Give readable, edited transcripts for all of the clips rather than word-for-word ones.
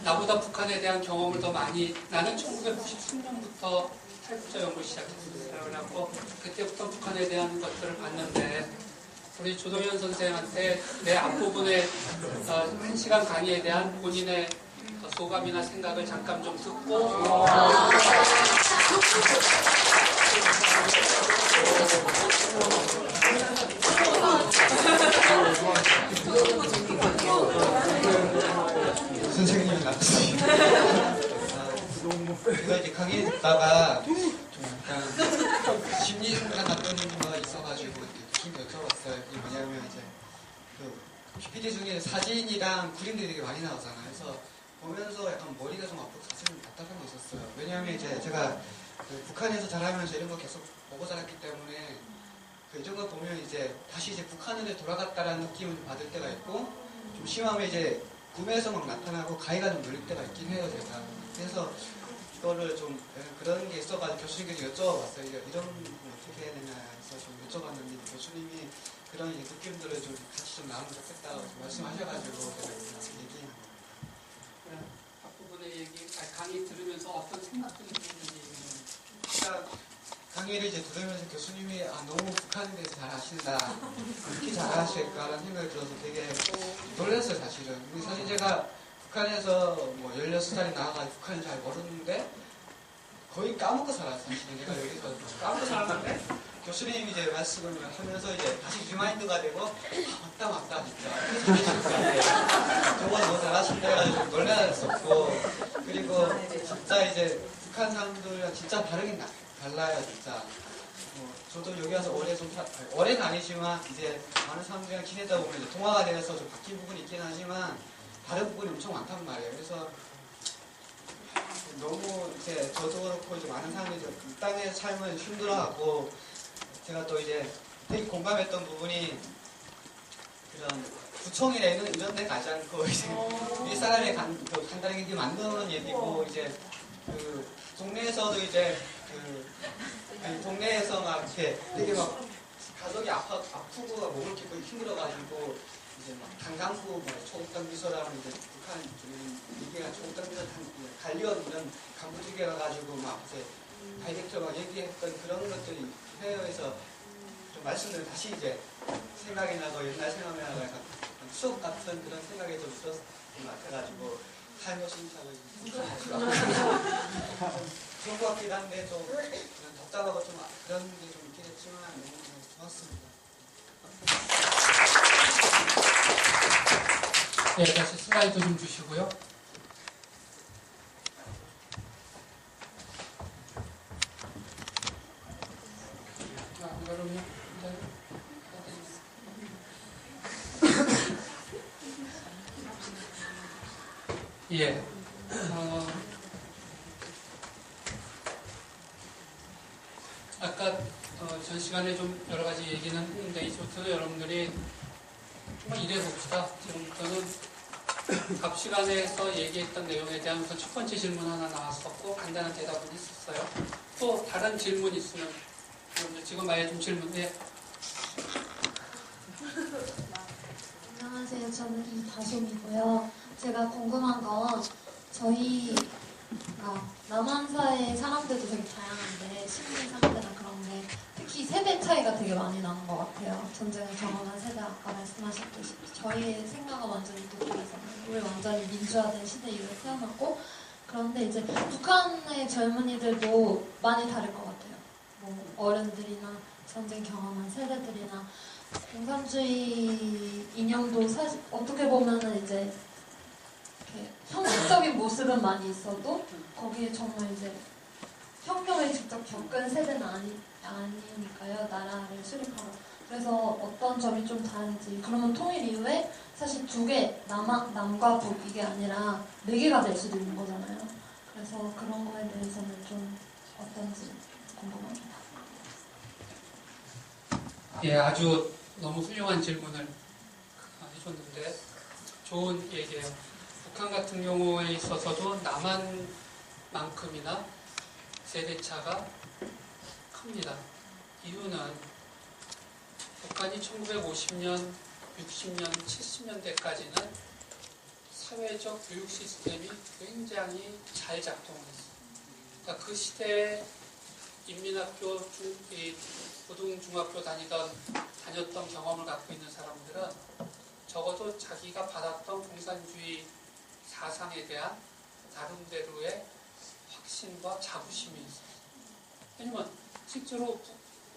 나보다 북한에 대한 경험을 더 많이, 나는 1993년부터 탈북자 연구를 시작했어요. 그래갖고 그때부터 북한에 대한 것들을 봤는데, 우리 조동현 선생한테 내 앞부분에 1시간 강의에 대한 본인의 소감이나 생각을 잠깐 좀 듣고 선생님이 나왔습니다. 제가 이제 강의 듣다가 좀 약간 심리가 나쁜 거가 있어가지고 좀 여쭤봤어요. 그게 뭐냐면 이제 그 PPT 중에 사진이랑 그림들이 되게 많이 나오잖아요. 그래서 보면서 약간 머리가 좀 아프고 가슴이 답답한 게 있었어요. 왜냐하면 이제 제가 그 북한에서 자라면서 이런 거 계속 보고 자랐기 때문에 이런 거 보면 이제 다시 이제 북한으로 돌아갔다라는 느낌을 받을 때가 있고, 좀 심하면 이제 꿈에서 막 나타나고 가해가 좀 늘릴 때가 있긴 해요, 제가. 그래서 이거를 좀 그런 게 있어가지고 교수님께 여쭤봤어요. 이런 부분 어떻게 해야 되냐 해서 좀 여쭤봤는데, 교수님이 그런 느낌들을 좀 같이 좀 나누면 좋겠다고 말씀하셔가지고 제가 얘기한 거예요. 앞부분의 얘기, 강의 들으면서 어떤 생각들이 드는지. 강의를 이제 들으면서 교수님이 너무 북한에 대해서 잘 아신다, 이렇게 잘 아실까라는 생각이 들어서 되게 놀랐어요, 사실은. 사실 제가 북한에서 뭐 16살이 나와가지고 북한을 잘 모르는데 거의 까먹고 살았어요. 사실은 제가 여기서 까먹고 살았는데 교수님이 이제 말씀을 하면서 이제 다시 리마인드가 되고, 맞다 진짜 저거 너무 잘하신다 해가지고 놀랐었고, 그리고 진짜 이제 북한 사람들이랑 진짜 다르긴 달라요, 진짜. 저도 여기 와서 오래는 아니지만 이제 많은 사람들이랑 지내다 보면 이제 동화가 되어서 좀 바뀐 부분이 있긴 하지만 다른 부분이 엄청 많단 말이에요. 그래서 너무 이제 저도 그렇고 이제 많은 사람들이 이 땅의 삶을 힘들어하고, 제가 또 이제 되게 공감했던 부분이 그런 구청이나 이런 데 가지 않고 이제 이 사람의 간단하게 만드는 얘기고, 이제 그 동네에서도 이제 동네에서 막 이렇게 되게 막 가족이 아프고 몸을 이렇게 힘들어가지고 이제 막 강강구 초국당 비서라는 이제 북한 얘기가 초국당 비서 관리원 이런 간부들에게 가가지고 막 이제 다이렉트 막 얘기했던 그런 것들이 해외에서 좀 말씀을 다시 이제 생각이 나고 옛날 생각이 나고 약간 추억 같은 그런 생각이 좀 들었던 것 같아가지고 삶의 신착을 그런 것 같기도 한데 좀 답답하고 좀 그런 게 좀 있긴 했지만 너무 좋았습니다. 네, 다시 슬라이드 좀 주시고요. 그럼요. 예. 아까 전 시간에 좀 여러 가지 얘기는 했는데, 이제부터 여러분들이 한번 이래 봅시다. 지금부터는 앞 시간에서 얘기했던 내용에 대한 우선 첫 번째 질문 하나 나왔었고 간단한 대답은 했었어요. 또 다른 질문 있으면 여러분들 지금 아예 좀 질문해. 안녕하세요. 저는 이다솜이고요. 제가 궁금한 건 저희가 남한사의 사람들도 되게 다양한데 시민 사람들은 그런데 특히 세대 차이가 되게 많이 나는 것 같아요. 전쟁을 경험한 세대, 아까 말씀하셨듯이 저희의 생각은 완전히 독특하잖아요. 우리 완전히 민주화된 시대 이후에 태어났고, 그런데 이제 북한의 젊은이들도 많이 다를 것 같아요. 뭐 어른들이나 전쟁 경험한 세대들이나 공산주의 이념도 사실 어떻게 보면은 이제 이렇게 형식적인 모습은 많이 있어도 거기에 정말 이제 혁명을 직접 겪은 세대는 아니니까요. 나라를 수립하고. 그래서 어떤 점이 좀 다른지. 그러면 통일 이후에 사실 두 개, 남과 북 이게 아니라 네 개가 될 수도 있는 거잖아요. 그래서 그런 거에 대해서는 좀 어떤지 궁금합니다. 예, 아주 너무 훌륭한 질문을 해줬는데 좋은 얘기예요. 북한 같은 경우에 있어서도 남한만큼이나 세대차가 큽니다. 이유는 북한이 1950년, 60년, 70년대까지는 사회적 교육 시스템이 굉장히 잘 작동했어요. 그러니까 그 시대에 인민학교, 고등중학교 다녔던 경험을 갖고 있는 사람들은 적어도 자기가 받았던 공산주의 사상에 대한 나름대로의 확신과 자부심이 있어요. 왜냐면 실제로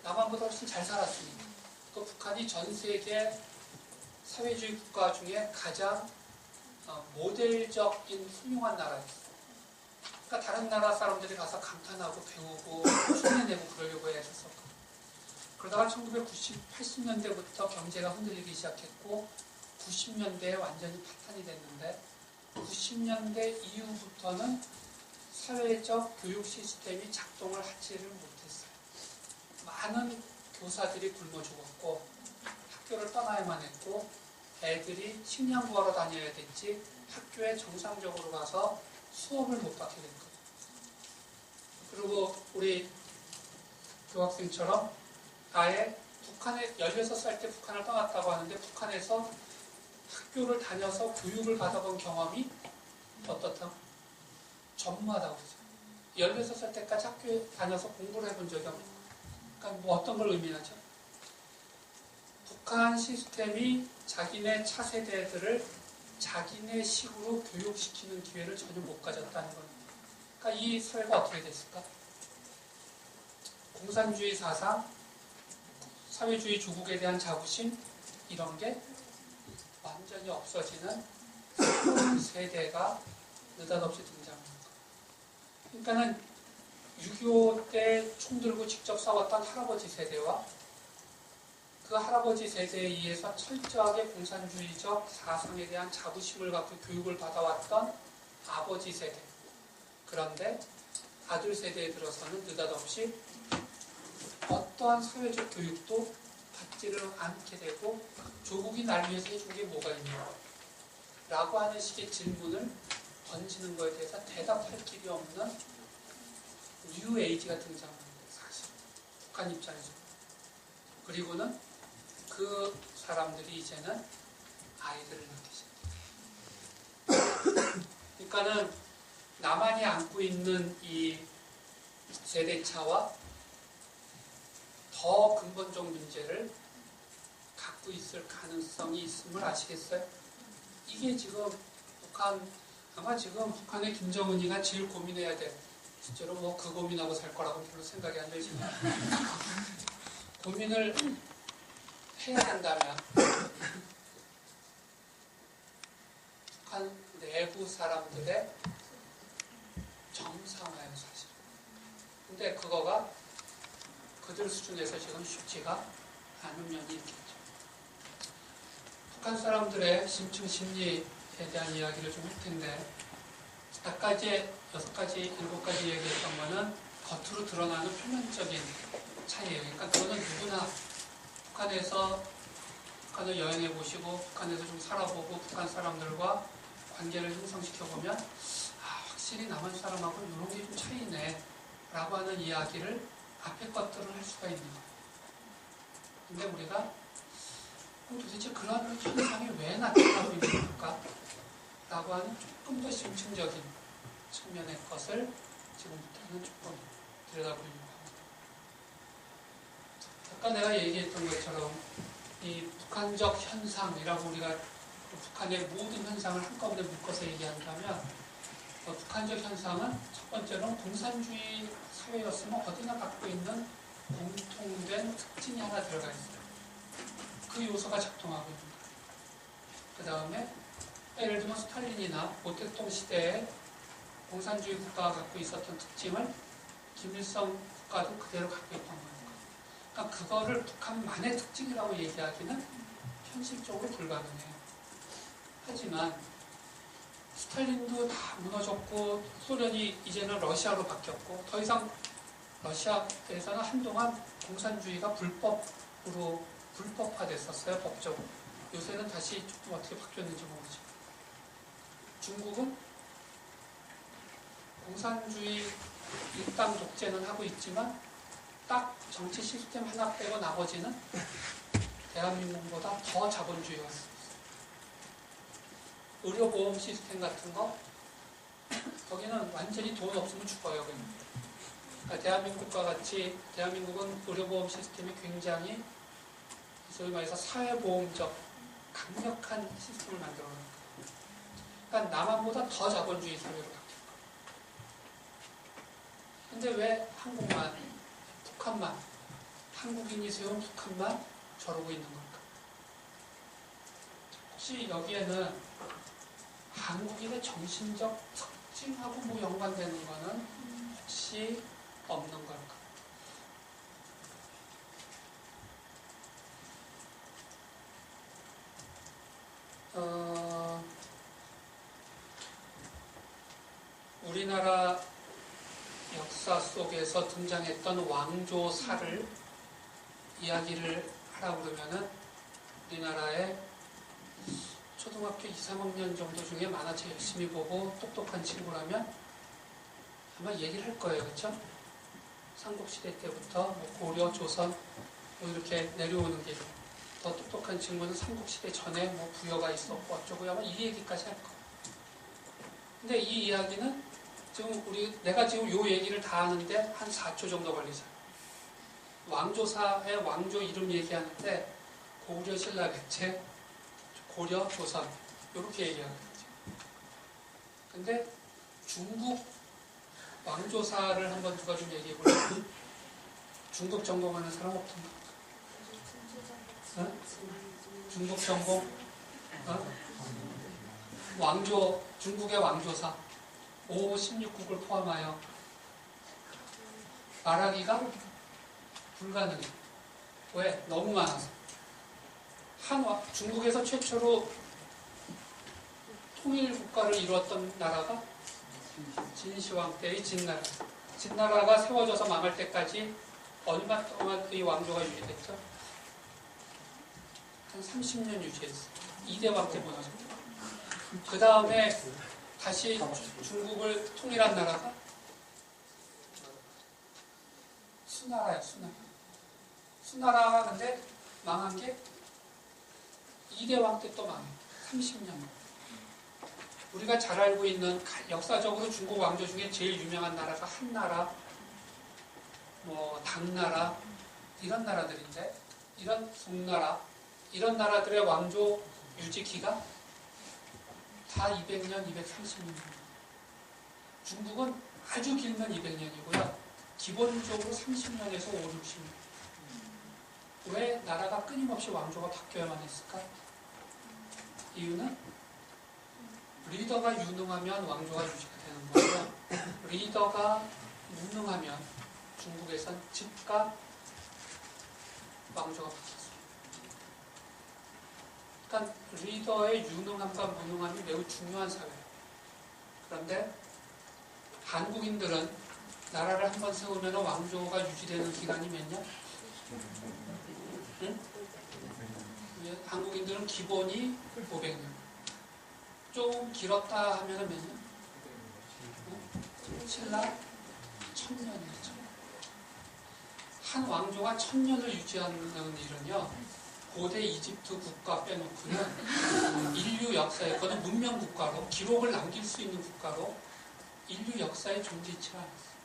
남한보다 훨씬 잘 살았으니까. 그 북한이 전 세계 사회주의 국가 중에 가장 모델적인 훌륭한 나라였어요. 그러니까 다른 나라 사람들이 가서 감탄하고 배우고 흉내내고 그러려고 했었거든요. 그러다가 1980년대부터 경제가 흔들리기 시작했고 90년대에 완전히 파탄이 됐는데 90년대 이후부터는 사회적 교육 시스템이 작동을 하지를 못했어요. 많은 교사들이 굶어 죽었고 학교를 떠나야만 했고 애들이 식량 구하러 다녀야 됐지 학교에 정상적으로 가서 수업을 못 받게 됐거든요. 그리고 우리 교학생처럼 아예 북한에 16살 때 북한을 떠났다고 하는데 북한에서 학교를 다녀서 교육을 받아본 경험이 어떻다고? 전무하다고 그러죠. 16살 때까지 학교에 다녀서 공부를 해본 적이 없는 거예요. 그러니까 뭐 어떤 걸 의미하죠? 북한 시스템이 자기네 차세대들을 자기네 식으로 교육시키는 기회를 전혀 못 가졌다는 겁니다. 그러니까 이 사회가 어떻게 됐을까? 공산주의 사상, 사회주의 조국에 대한 자부심 이런 게 완전히 없어지는 새로운 세대가 느닷없이 등장합니다. 그러니까는 6.25 때 총 들고 직접 싸웠던 할아버지 세대와 그 할아버지 세대에 의해서 철저하게 공산주의적 사상에 대한 자부심을 갖고 교육을 받아왔던 아버지 세대. 그런데 아들 세대에 들어서는 느닷없이 어떠한 사회적 교육도 받지를 않게 되고 조국이 날 위해서 해준 게 뭐가 있냐 라고 하는 식의 질문을 던지는 것에 대해서 대답할 길이 없는 뉴 에이지가 등장합니다. 사실 북한 입장에서. 그리고는 그 사람들이 이제는 아이들을 낳기 시작해요. 그러니까는 나만이 안고 있는 이 세대차와 더 근본적 문제를 갖고 있을 가능성이 있음을 아시겠어요? 이게 지금 아마 지금 북한의 김정은이가 제일 고민해야 될, 실제로 뭐 그 고민하고 살 거라고 별로 생각이 안 들지만, 고민을 해야 한다면, 북한 내부 사람들의 정상화예요, 사실. 근데 그거가 그들 수준에서 지금 쉽지가 않은 면이 있겠죠. 북한 사람들의 심층 심리에 대한 이야기를 좀 할 텐데, 아까 이제 6가지, 7가지 얘기했던 거는 겉으로 드러나는 표면적인 차이예요. 그러니까 그거는 누구나 북한을 여행해 보시고, 북한에서 좀 살아보고, 북한 사람들과 관계를 형성시켜보면, 확실히 남한 사람하고 이런 게 좀 차이네, 라고 하는 이야기를 앞에 것들을 할 수가 있는 거예요. 근데 우리가 도대체 그런 현상이 왜 나타나고 있는 걸까? 라고 하는 조금 더 심층적인 측면의 것을 지금부터는 조금 들여다보려고 합니다. 아까 내가 얘기했던 것처럼 이 북한적 현상이라고 우리가 북한의 모든 현상을 한꺼번에 묶어서 얘기한다면 북한적 현상은 첫 번째로는 공산주의 사회였으면 어디나 갖고 있는 공통된 특징이 하나 들어가 있어요. 그 요소가 작동하고 있는 거예요. 그 다음에 예를 들면 스탈린이나 모택동 시대에 공산주의 국가가 갖고 있었던 특징을 김일성 국가도 그대로 갖고 있던 거니까. 그러니까 그거를 북한만의 특징이라고 얘기하기는 현실적으로 불가능해요. 하지만 스탈린도 다 무너졌고 소련이 이제는 러시아로 바뀌었고 더 이상 러시아에서는 한동안 공산주의가 불법화됐었어요, 법적으로. 요새는 다시 조금 어떻게 바뀌었는지 모르지만. 중국은 공산주의 일당 독재는 하고 있지만 딱 정치 시스템 하나 빼고 나머지는 대한민국보다 더 자본주의였어요. 의료보험 시스템 같은 거 거기는 완전히 돈 없으면 죽어요. 그러니까 대한민국과 같이 대한민국은 의료보험 시스템이 굉장히 소위 말해서 사회보험적 강력한 시스템을 만들어 놓은 거예요. 그러니까 남한보다 더 자본주의 사회로 바뀌는 거예요. 근데 왜 한국만, 북한만, 한국인이 세운 북한만 저러고 있는 걸까? 혹시 여기에는 한국인의 정신적 특징하고 뭐 연관되는 거는 혹시 없는 걸까? 우리나라 역사 속에서 등장했던 왕조사를 이야기를 하라고 그러면은 우리나라의 초등학교 2, 3학년 정도 중에 만화책 열심히 보고 똑똑한 친구라면 아마 얘기를 할 거예요. 그렇죠? 삼국시대 때부터 뭐 고려, 조선 뭐 이렇게 내려오는 게 더 똑똑한 친구는 삼국시대 전에 뭐 부여가 있었고 어쩌고 아마 이 얘기까지 할 거예요. 근데 이 이야기는 지금 내가 지금 요 얘기를 다 하는데 한 4초 정도 걸리잖아요. 왕조사의 왕조 이름 얘기하는데 고구려 신라 백제 고려 조선 이렇게 얘기하는 거죠. 근데 중국 왕조사를 한번 누가 좀 얘기해 볼래요? 중국 전공하는 사람 없던가? 어? 중국 전공? 어? 왕조, 중국의 왕조사 5, 16국을 포함하여 말하기가 불가능해. 왜? 너무 많아서. 중국에서 최초로 통일 국가를 이루었던 나라가 진시황 때의 진나라. 진나라가 세워져서 망할 때까지 얼마 동안 이 왕조가 유지됐죠? 한 30년 유지했어요. 2대 왕 때 무너졌죠. 그 다음에 다시 중국을 통일한 나라가 수나라예요. 수나라가 근데 망한 게 2대 왕 때 또 망해요. 30년. 우리가 잘 알고 있는 역사적으로 중국 왕조 중에 제일 유명한 나라가 한나라, 뭐 당나라 이런 나라들인데 이런 송나라 이런 나라들의 왕조 유지기가 다 200년, 230년. 중국은 아주 길면 200년이고요. 기본적으로 30년에서 5, 60년. 왜 나라가 끊임없이 왕조가 바뀌어야만 했을까? 이유는 리더가 유능하면 왕조가 유지가 되는 거고요. 리더가 무능하면 중국에선 즉각 왕조가 바뀌었어요. 그러니까 리더의 유능함과 무능함이 매우 중요한 사회예요. 그런데 한국인들은 나라를 한번 세우면 왕조가 유지되는 기간이 몇 년? 응? 한국인들은 기본이 500년. 좀 길었다 하면 몇 년? 신라 1000년이죠. 한 왕조가 1000년을 유지하는 일은요. 고대 이집트 국가 빼놓고는 인류 역사에 그거는 문명 국가로 기록을 남길 수 있는 국가로 인류 역사에 존재치 않았어요.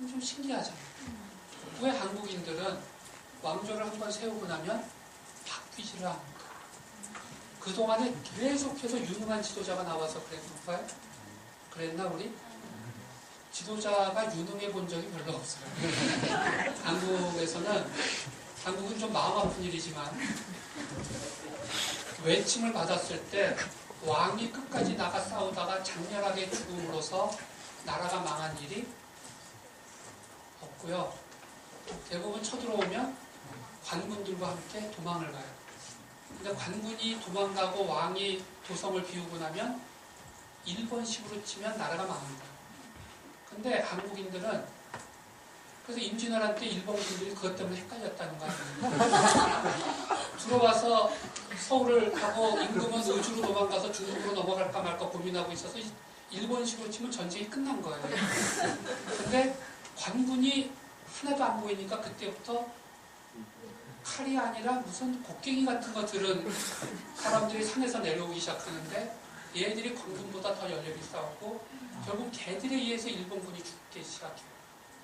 좀 신기하잖아요. 왜 한국인들은 왕조를 한번 세우고 나면 바뀌지를 않을까? 그동안에 계속해서 유능한 지도자가 나와서 그랬을까요? 그랬나 우리? 지도자가 유능해 본 적이 별로 없어요. 한국은 좀 마음 아픈 일이지만 외침을 받았을 때 왕이 끝까지 나가 싸우다가 장렬하게 죽음으로써 나라가 망한 일이 없고요. 대부분 쳐들어오면 관군들과 함께 도망을 가요. 근데 관군이 도망가고 왕이 도성을 비우고 나면 일본식으로 치면 나라가 망합니다. 근데 한국인들은 그래서 임진왜란 때 일본군들이 그것 때문에 헷갈렸다는 거 아닙니까? 들어와서 서울을 하고 임금은 의주로 도망가서 중국으로 넘어갈까 말까 고민하고 있어서 일본식으로 치면 전쟁이 끝난 거예요. 근데 관군이 하나도 안 보이니까 그때부터 칼이 아니라 무슨 곡괭이 같은 거 들은 사람들이 산에서 내려오기 시작하는데 얘들이 광군보다 더 열렬히 싸우고 결국 걔들에 의해서 일본군이 죽기 시작해요.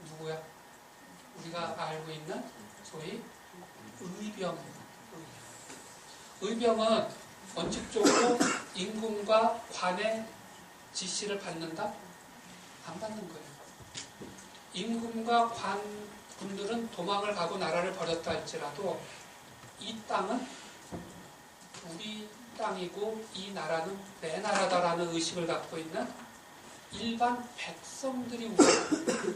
누구야? 우리가 알고 있는 소위 의병입니다. 의병은 원칙적으로 임금과 관의 지시를 받는다? 안 받는 거예요. 임금과 관군들은 도망을 가고 나라를 버렸다 할지라도 이 땅은 우리 땅이고 이 나라는 내 나라다라는 의식을 갖고 있는 일반 백성들이 우선.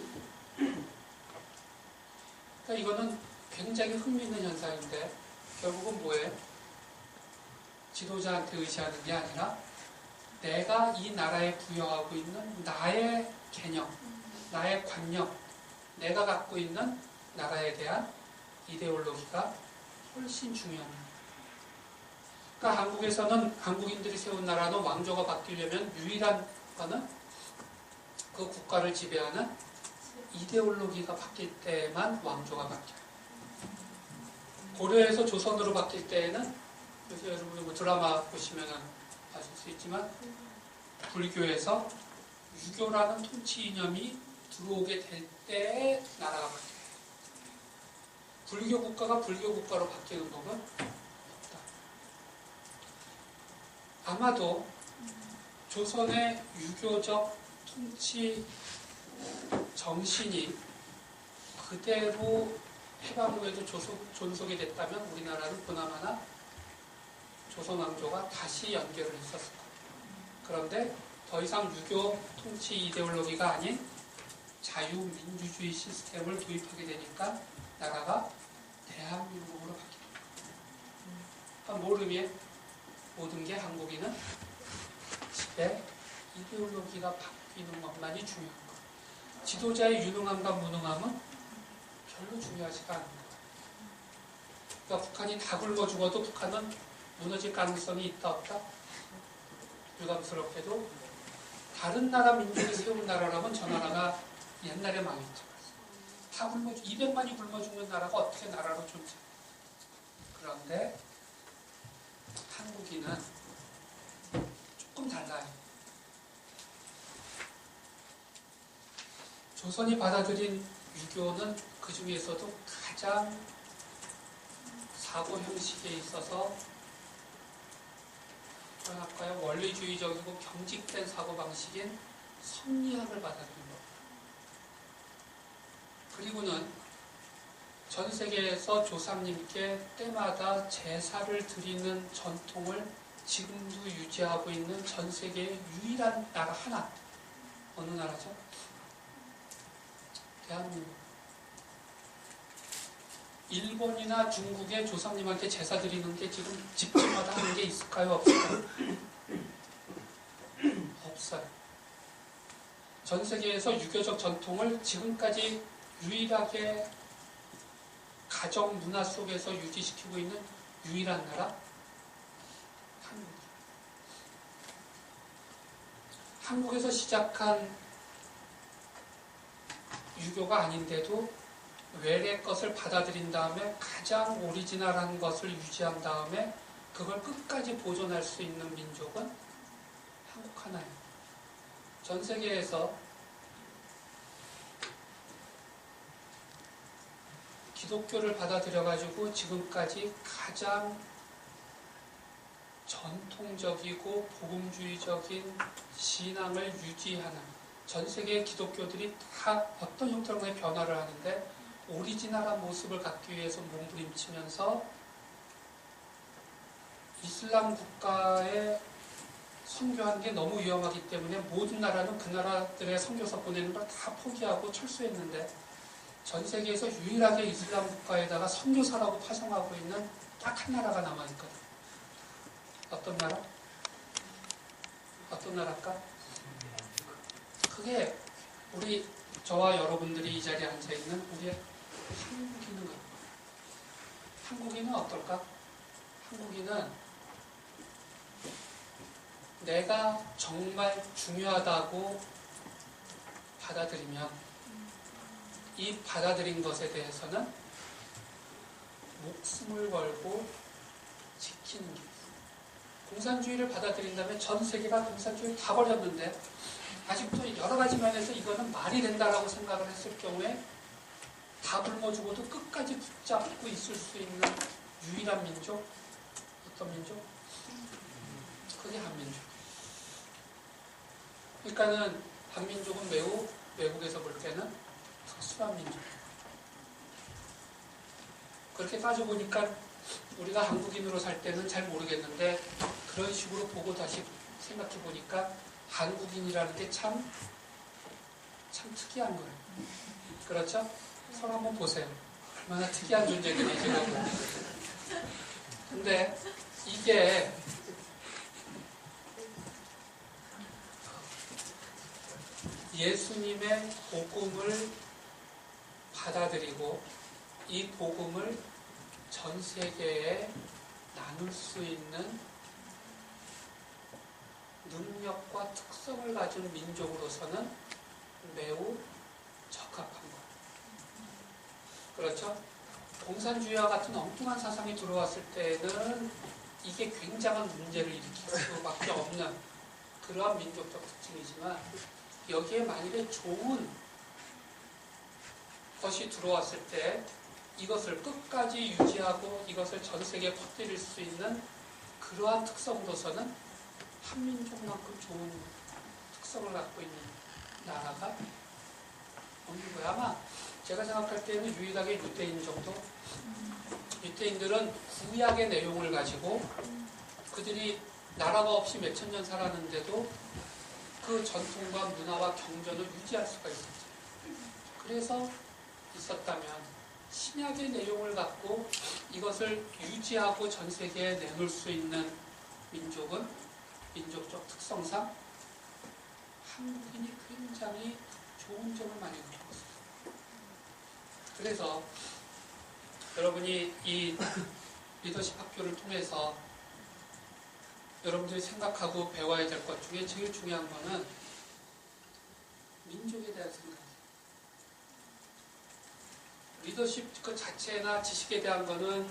그러니까 이거는 굉장히 흥미있는 현상인데 결국은 뭐예요? 지도자한테 의지하는 게 아니라 내가 이 나라에 부여하고 있는 나의 개념, 나의 관념, 내가 갖고 있는 나라에 대한 이데올로기가 훨씬 중요합니다. 그러니까 한국에서는 한국인들이 세운 나라는 왕조가 바뀌려면 유일한 거는 그 국가를 지배하는 이데올로기가 바뀔 때만 왕조가 바뀌어요. 고려에서 조선으로 바뀔 때에는 그래서 여러분이 뭐 드라마 보시면 아실 수 있지만 불교에서 유교라는 통치 이념이 들어오게 될 때에 나라가 바뀌어요. 불교 국가가 불교 국가로 바뀌는 법은 없다. 아마도 조선의 유교적 통치 정신이 그대로 해방 후에도 존속이 됐다면 우리나라는 그나마나 조선 왕조가 다시 연결을 했었을 거예요. 그런데 더 이상 유교 통치 이데올로기가 아닌 자유민주주의 시스템을 도입하게 되니까 나라가 대한민국으로 바뀝니다. 그러니까 뭘 의미해? 모든 게 한국인은 집에 이데올로기가 바뀌는 것만이 중요한 거예요. 지도자의 유능함과 무능함은 별로 중요하지가 않은 거예요. 그러니까 북한이 다 굶어 죽어도 북한은 무너질 가능성이 있다 없다? 유감스럽게도 다른 나라 민족이 세운 나라라면 저 나라가 옛날에 망했죠. 다 200만이 굶어 죽는 나라가 어떻게 나라로 존재? 그런데 한국인은 조금 달라요. 조선이 받아들인 유교는 그 중에서도 가장 사고 형식에 있어서 뭐랄까요? 원리주의적이고 경직된 사고방식인 성리학을 받아들인 겁니다. 그리고는 전 세계에서 조상님께 때마다 제사를 드리는 전통을 지금도 유지하고 있는 전 세계의 유일한 나라 하나. 어느 나라죠? 대한민국. 일본이나 중국의 조상님한테 제사 드리는 게 지금 집집마다 하는 게 있을까요? 없을까요? 없어요. 전 세계에서 유교적 전통을 지금까지 유일하게 가정 문화 속에서 유지시키고 있는 유일한 나라? 한국이에요. 한국에서 시작한 유교가 아닌데도 외래 것을 받아들인 다음에 가장 오리지널한 것을 유지한 다음에 그걸 끝까지 보존할 수 있는 민족은 한국 하나예요. 전 세계에서 기독교를 받아들여가지고 지금까지 가장 전통적이고 복음주의적인 신앙을 유지하는 전 세계의 기독교들이 다 어떤 형태로의 변화를 하는데 오리지널한 모습을 갖기 위해서 몸부림치면서 이슬람 국가에 선교하는 게 너무 위험하기 때문에 모든 나라는 그 나라들의 선교사 보내는 걸 다 포기하고 철수했는데 전 세계에서 유일하게 이슬람 국가에다가 선교사라고 파송하고 있는 딱 한 나라가 남아있거든. 어떤 나라? 어떤 나라일까? 그게 우리 저와 여러분들이 이 자리에 앉아있는 우리의 한국인인 겁니다. 한국인은 어떨까? 한국인은 내가 정말 중요하다고 받아들이면 이 받아들인 것에 대해서는 목숨을 걸고 지키는 게 있어요. 공산주의를 받아들인다면 전 세계가 공산주의를 다 버렸는데 아직도 여러 가지 면에서 이거는 말이 된다라고 생각을 했을 경우에 다 굶어주고도 끝까지 붙잡고 있을 수 있는 유일한 민족? 어떤 민족? 그게 한민족. 그러니까는 한민족은 매우 외국에서 볼 때는 특수한 민족. 그렇게 따져보니까 우리가 한국인으로 살 때는 잘 모르겠는데 그런 식으로 보고 다시 생각해 보니까 한국인이라는 게 참 특이한 거예요. 그렇죠? 서로 한번 보세요. 얼마나 특이한 존재들이 지금. 근데 이게 예수님의 복음을 받아들이고 이 복음을 전 세계에 나눌 수 있는 능력과 특성을 가진 민족으로서는 매우 적합한 거예요. 그렇죠? 공산주의와 같은 엉뚱한 사상이 들어왔을 때는 이게 굉장한 문제를 일으킬 수밖에 없는 그러한 민족적 특징이지만 여기에 만일에 좋은 것이 들어왔을 때 이것을 끝까지 유지하고 이것을 전 세계에 퍼뜨릴 수 있는 그러한 특성으로서는 한민족만큼 좋은 특성을 갖고 있는 나라가 없는 거야. 아마 제가 생각할 때는 유일하게 유대인 정도? 유대인들은 구약의 내용을 가지고 그들이 나라가 없이 몇천 년 살았는데도 그 전통과 문화와 경전을 유지할 수가 있었죠. 그래서 있었다면 신약의 내용을 갖고 이것을 유지하고 전 세계에 내놓을 수 있는 민족은 민족적 특성상 한국인이 굉장히 좋은 점을 많이 갖고 있어요. 그래서 여러분이 이 리더십 학교를 통해서 여러분들이 생각하고 배워야 될 것 중에 제일 중요한 거는 민족에 대한 생각이에요. 리더십 그 자체나 지식에 대한 거는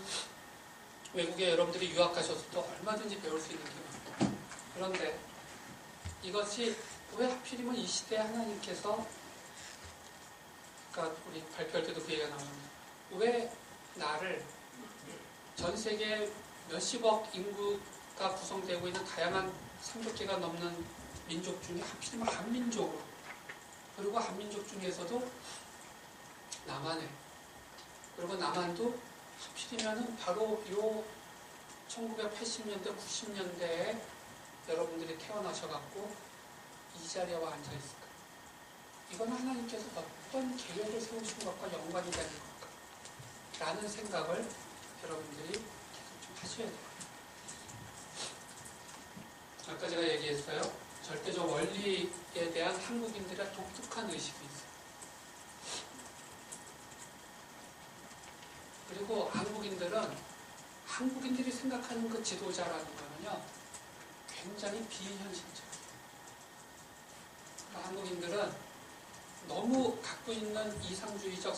외국에 여러분들이 유학하셔서도 얼마든지 배울 수 있는 게 많아요. 그런데 이것이 왜 하필이면 이 시대에 하나님께서 그러니까 우리 발표할 때도 그 얘기가 나옵니다. 왜 나를 전 세계 몇십억 인구가 구성되고 있는 다양한 300개가 넘는 민족 중에 하필이면 한민족으로 그리고 한민족 중에서도 남한에 그리고 남한도 하필이면은 바로 요 1980년대, 90년대에 여러분들이 태어나셔갖고 이 자리에 와 앉아있을까? 이건 하나님께서 어떤 계획을 세우신 것과 연관이 되는 걸까? 라는 생각을 여러분들이 계속 좀 하셔야 돼요. 아까 제가 얘기했어요. 절대적 원리에 대한 한국인들의 독특한 의식이 있어요. 그리고 한국인들이 생각하는 그 지도자라는 거는요, 굉장히 비현실적이에요. 한국인들은 너무 갖고 있는 이상주의적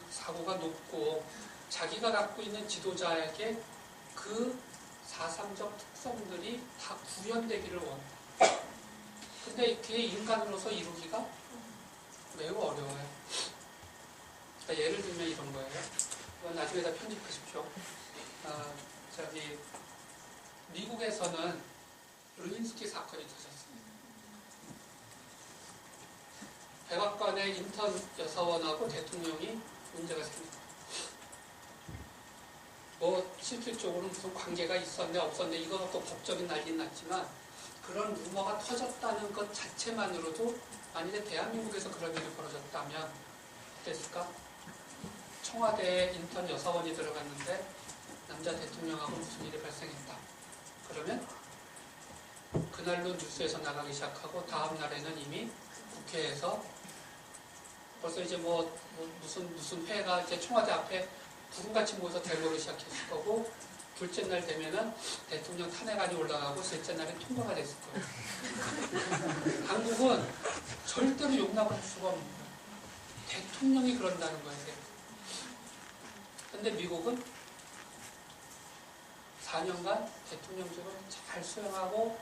사고가 높고 자기가 갖고 있는 지도자에게 그 사상적 특성들이 다 구현되기를 원해요. 근데 그게 인간으로서 이루기가 매우 어려워요. 그러니까 예를 들면 이런 거예요. 이건 나중에 다 편집하십시오. 미국에서는 루인스키 사건이 터졌습니다. 백악관의 인턴 여사원하고 대통령이 문제가 생깁니다. 뭐 실질적으로는 무슨 관계가 있었네 없었네 이거 갖고 법적인 난리는 났지만 그런 루머가 터졌다는 것 자체만으로도 만일에 대한민국에서 그런 일이 벌어졌다면 어땠을까? 청와대에 인턴 여사원이 들어갔는데 남자 대통령하고 무슨 일이 발생했다. 그러면 그날로 뉴스에서 나가기 시작하고 다음 날에는 이미 국회에서 벌써 이제 무슨 회가 이제 청와대 앞에 부금같이 모여서 대모를 시작했을 거고 둘째 날 되면은 대통령 탄핵안이 올라가고 셋째 날에 통과가 됐을 거예요. 한국은 절대로 용납할 수가 없는 거예요. 대통령이 그런다는 거예요. 근데 미국은 4년간 대통령직을 잘 수행하고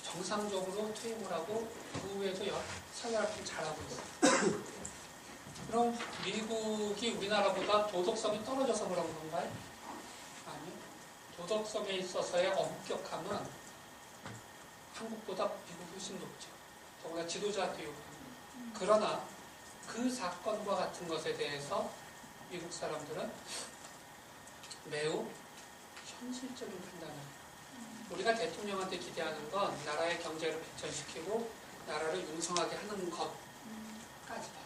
정상적으로 퇴임을 하고 그 후에도 사회활동 잘하고 있어요. 그럼 미국이 우리나라보다 도덕성이 떨어져서 그런 건가요? 아니요. 도덕성에 있어서의 엄격함은 한국보다 미국이 훨씬 높죠. 더구나 지도자 교육. 그러나 그 사건과 같은 것에 대해서 미국 사람들은 매우 현실적인 판단을 해요. 우리가 대통령한테 기대하는 건 나라의 경제를 발전시키고 나라를 융성하게 하는 것까지다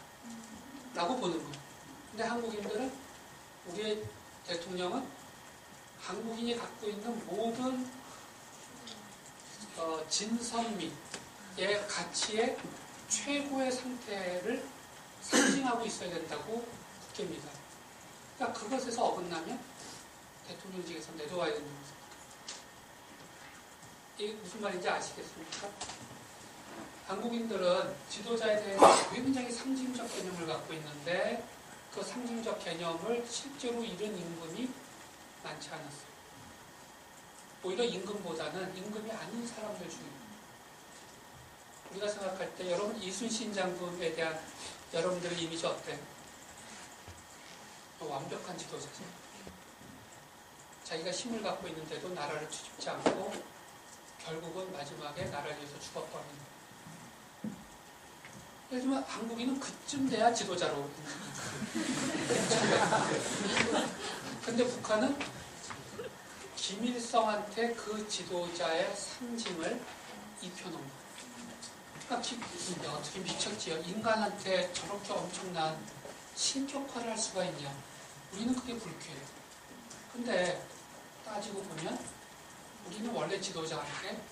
라고 보는 거예요. 근데 한국인들은 우리의 대통령은 한국인이 갖고 있는 모든 진선미의 가치의 최고의 상태를 상징하고 있어야 된다고 국회입니다. 그러니까 그것에서 어긋나면 대통령직에서 내려와야 되는 거죠. 이게 무슨 말인지 아시겠습니까? 한국인들은 지도자에 대해서 굉장히 상징적 개념을 갖고 있는데 그 상징적 개념을 실제로 잃은 임금이 많지 않았어요. 오히려 임금보다는 임금이 아닌 사람들 중에 우리가 생각할 때 여러분 이순신 장군에 대한 여러분들의 이미지 어때요? 완벽한 지도자죠. 자기가 힘을 갖고 있는데도 나라를 뒤집지 않고 결국은 마지막에 나라를 위해서 죽어버리는. 예를 들면 한국인은 그쯤 돼야 지도자로. 근데 북한은 김일성한테 그 지도자의 상징을 입혀놓은 거예요. 그러니까 어떻게 미쳤지요? 인간한테 저렇게 엄청난 신격화를 할 수가 있냐? 우리는 그게 불쾌해요. 근데 따지고 보면 우리는 원래 지도자한테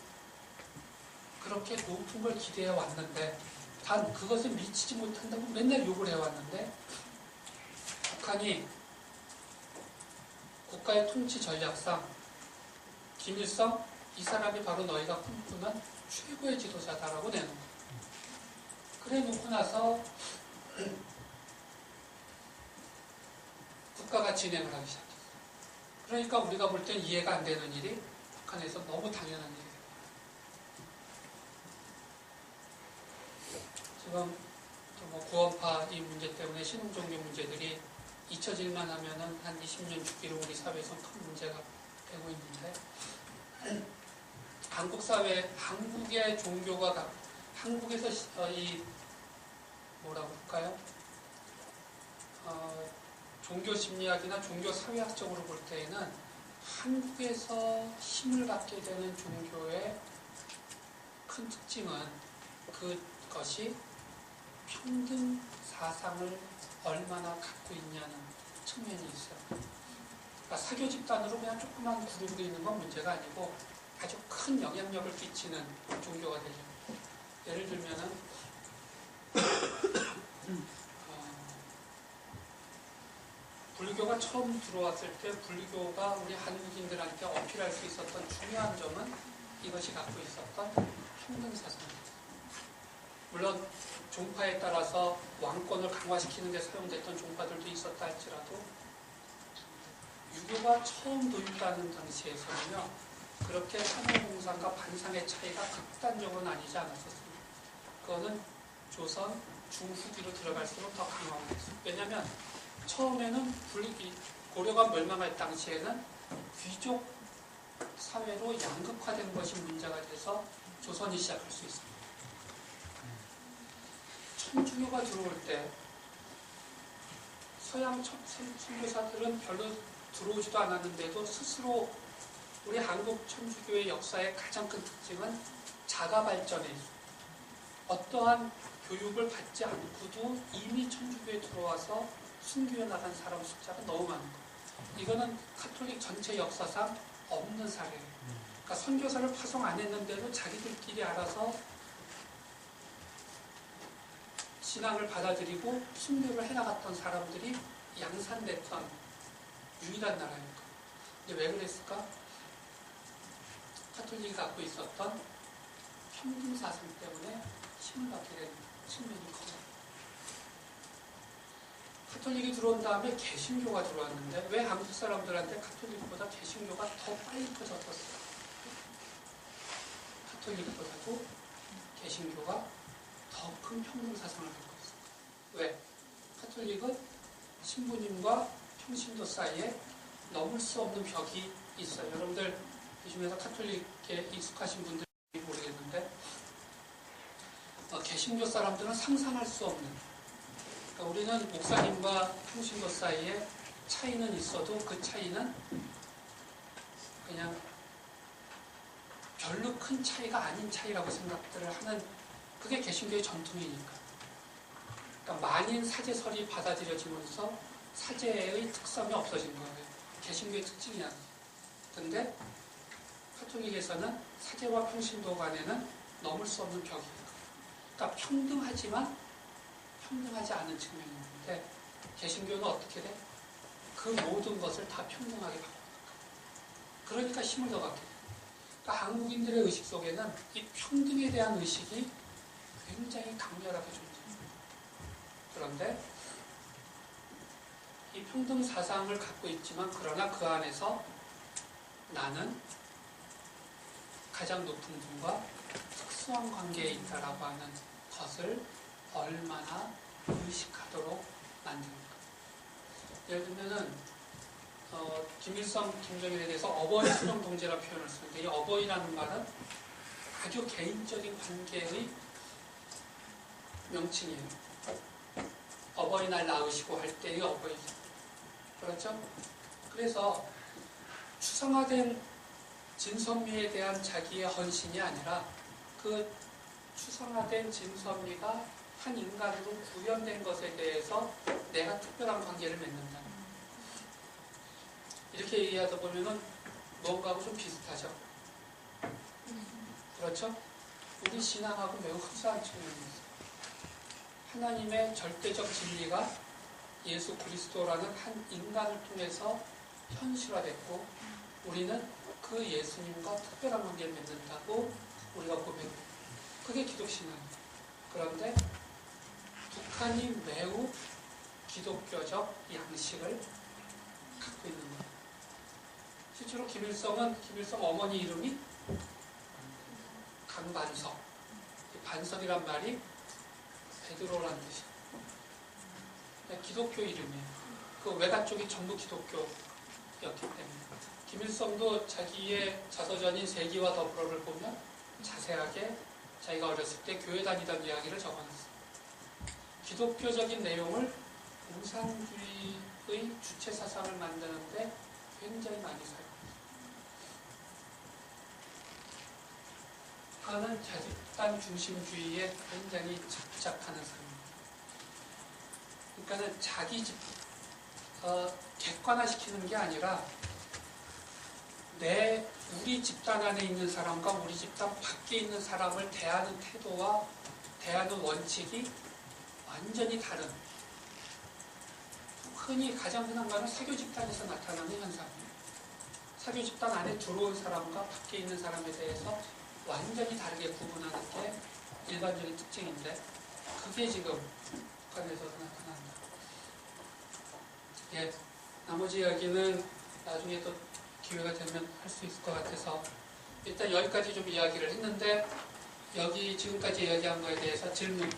그렇게 높은 걸 기대해 왔는데 단 그것에 미치지 못한다고 맨날 욕을 해왔는데 북한이 국가의 통치 전략상 김일성 이 사람이 바로 너희가 꿈꾸는 최고의 지도자다라고 내는 거예요. 그래 놓고 나서 국가가 진행을 하기 시작했어요. 그러니까 우리가 볼 땐 이해가 안 되는 일이 북한에서 너무 당연한 일이에요. 지금 뭐 구원파 이 문제 때문에 신흥종교 문제들이 잊혀질만 하면은 한 20년 주기로 우리 사회에서 큰 문제가 되고 있는데 한국 사회, 한국의 종교가 한국에서 이 뭐라고 할까요? 종교 심리학이나 종교 사회학적으로 볼 때에는 한국에서 힘을 갖게 되는 종교의 큰 특징은 그것이 평등 사상을 얼마나 갖고 있냐는 측면이 있어요. 그러니까 사교 집단으로 그냥 조그만 그룹으로 있는 건 문제가 아니고 아주 큰 영향력을 끼치는 종교가 되죠. 예를 들면은 불교가 처음 들어왔을 때 불교가 우리 한국인들한테 어필할 수 있었던 중요한 점은 이것이 갖고 있었던 평등사상입니다. 물론 종파에 따라서 왕권을 강화시키는 데 사용됐던 종파들도 있었다 할지라도 유교가 처음 도입되는 당시에서는요 그렇게 상호공상과 반상의 차이가 극단적으로 나뉘지 않았었습니다. 그거는 조선 중후기로 들어갈수록 더 강화됐어요. 왜냐하면 처음에는 고려가 멸망할 당시에는 귀족 사회로 양극화된 것이 문제가 돼서 조선이 시작할 수 있습니다. 천주교가 들어올 때 서양 선교사들은 별로 들어오지도 않았는데도 스스로 우리 한국 천주교의 역사의 가장 큰 특징은 자가 발전에 있어요. 어떠한 교육을 받지 않고도 이미 천주교에 들어와서 순교해 나간 사람 숫자가 너무 많은 거예요. 이거는 가톨릭 전체 역사상 없는 사례예요. 그러니까 선교사를 파송 안 했는데도 자기들끼리 알아서 신앙을 받아들이고 순교를 해나갔던 사람들이 양산됐던 유일한 나라니까. 근데 왜 그랬을까? 가톨릭이 갖고 있었던 평등사상 때문에 힘을 받게 되는 측면이 커요. 가톨릭이 들어온 다음에 개신교가 들어왔는데 왜 한국 사람들한테 가톨릭보다 개신교가 더 빨리 퍼졌었어요? 가톨릭보다도 개신교가 더 큰 평등 사상을 갖고 있어요. 왜? 가톨릭은 신부님과 평신도 사이에 넘을 수 없는 벽이 있어요. 여러분들 이 중에서 가톨릭에 익숙하신 분들이 모르겠는데 개신교 사람들은 상상할 수 없는, 그러니까 우리는 목사님과 평신도 사이에 차이는 있어도 그 차이는 그냥 별로 큰 차이가 아닌 차이라고 생각들을 하는, 그게 개신교의 전통이니까. 그러니까 만인 사제설이 받아들여지면서 사제의 특성이 없어진 거예요. 개신교의 특징이 아니에요. 근데 가톨릭에서는 사제와 평신도 간에는 넘을 수 없는 벽이 있고, 그러니까 평등하지만 평등하지 않은 측면이 있는데 개신교는 어떻게 돼? 그 모든 것을 다 평등하게 바꿔. 그러니까 힘을 더 갖게 돼. 그러니까 한국인들의 의식 속에는 이 평등에 대한 의식이 굉장히 강렬하게 존재해요. 그런데 이 평등 사상을 갖고 있지만 그러나 그 안에서 나는 가장 높은 분과 특수한 관계에 있다라고 하는 것을 얼마나 의식하도록 만듭니까? 예를 들면은 김일성, 김정일에 대해서 어버이 수령 동지라 표현을 쓰는데 이 어버이라는 말은 아주 개인적인 관계의 명칭이에요. 어버이날 낳으시고 할 때의 어버이. 그렇죠? 그래서 추상화된 진선미에 대한 자기의 헌신이 아니라 그 추상화된 진선미가 한 인간으로 구현된 것에 대해서 내가 특별한 관계를 맺는다. 이렇게 얘기하다 보면은 뭔가하고 좀 비슷하죠. 그렇죠? 우리 신앙하고 매우 흡사한 측면이 있어요. 하나님의 절대적 진리가 예수 그리스도라는 한 인간을 통해서 현실화됐고 우리는 그 예수님과 특별한 관계를 맺는다고 우리가 고백해요. 그게 기독신앙이에요. 그런데 북한이 매우 기독교적 양식을 갖고 있는 거예요. 실제로 김일성 어머니 이름이 강반석. 반석이란 말이 베드로라는 뜻이에요. 기독교 이름이에요. 그 외가 쪽이 전부 기독교였기 때문에. 김일성도 자기의 자서전인 세기와 더불어를 보면 자세하게 자기가 어렸을 때 교회 다니던 이야기를 적어놨어요. 기독교적인 내용을 공산주의의 주체 사상을 만드는데 굉장히 많이 사용해요. 북한은 자집단 중심주의에 굉장히 집착하는 사람입니다. 그러니까는 자기 객관화시키는 게 아니라 우리 집단 안에 있는 사람과 우리 집단 밖에 있는 사람을 대하는 태도와 대하는 원칙이 완전히 다른, 흔히 가장 흔한 말은 사교 집단에서 나타나는 현상이에요. 사교 집단 안에 들어온 사람과 밖에 있는 사람에 대해서 완전히 다르게 구분하는 게 일반적인 특징인데 그게 지금 북한에서 나타난다. 예, 나머지 이야기는 나중에 또 기회가 되면 할 수 있을 것 같아서 일단 여기까지 좀 이야기를 했는데 여기 지금까지 이야기한 거에 대해서 질문